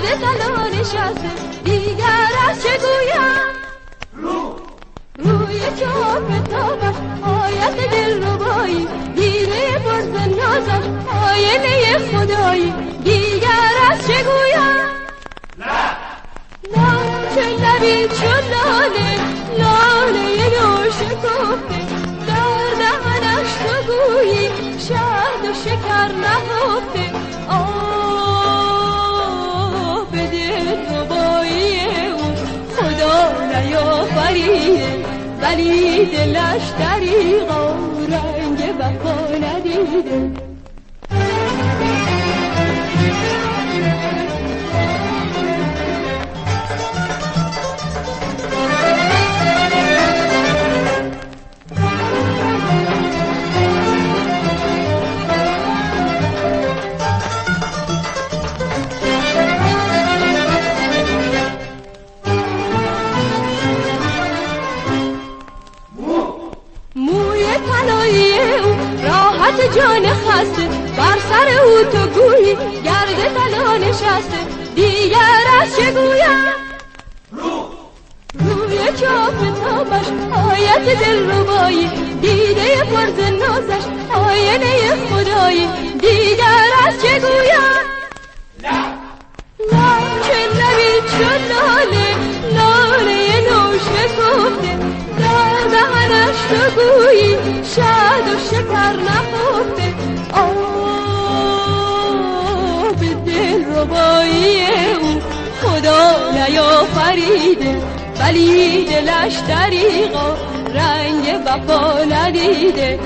گرد طلا نشسته دیگر از چه گویم روی چهار تابش آیت دلربایی دیده برز نازش آینه خدایی دیگر از چه گویم چه لبی چون لاله لاله نوش کفته در دهنش تو گویی شهد و شکر نهفته آه به دلربایی او خدا نیافریده ولی دلش دریغا رنگ وفا ندیده جان خسته بر سر او تو گویی گرد طلا نشسته دیگر از چه گویم روی چاپ تابش آیت دلربایی دیده پرز نازش آینه خدایی دیگر از چه گویم چه لبی چون لاله لاله نوش کفته در دهنش تو گویی شهد و شکر نهفته آه به دلربایی او خدا نیافریده ولی دلش دریغا رنگ وفا ندیده